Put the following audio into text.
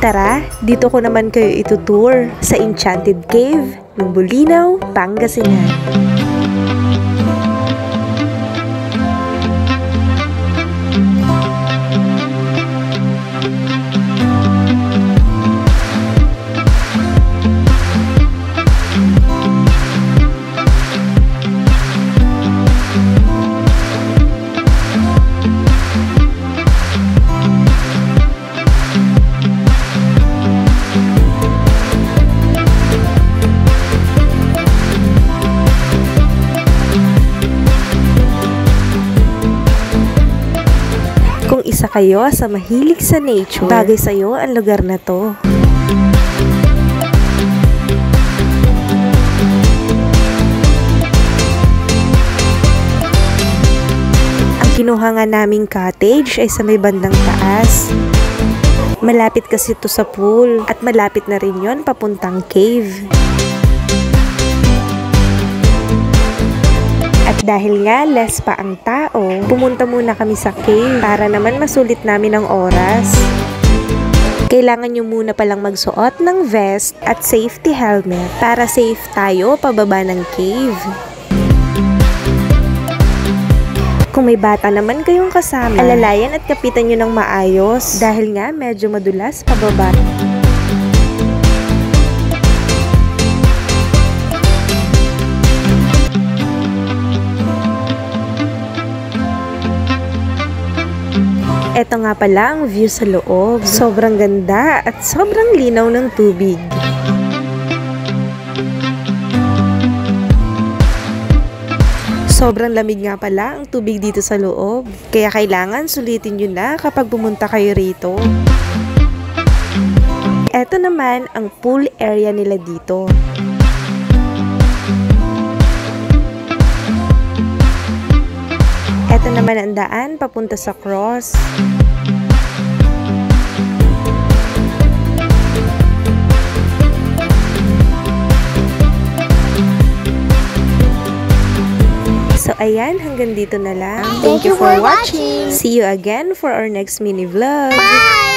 Tara, dito ko naman kayo itutour sa Enchanted Cave ng Bulinaw, Pangasinan. Kung isa kayo sa mahilig sa nature, bagay sa'yo ang lugar na to. Ang kinuha nga naming cottage ay sa may bandang taas. Malapit kasi ito sa pool at malapit na rin yon papuntang cave. At dahil nga less pa ang tao, pumunta muna kami sa cave para naman masulit namin ang oras. Kailangan nyo muna palang magsuot ng vest at safety helmet para safe tayo pababa ng cave. Kung may bata naman kayong kasama, alalayan at kapitan nyo ng maayos dahil nga medyo madulas pababa. Ito nga pala ang view sa loob. Sobrang ganda at sobrang linaw ng tubig. Sobrang lamig nga pala ang tubig dito sa loob. Kaya kailangan sulitin nyo na kapag pumunta kayo rito. Ito naman ang pool area nila dito. Ito naman ang daan papunta sa cross. So ayan, hanggang dito na lang. Thank you for watching. See you again for our next mini vlog. Bye!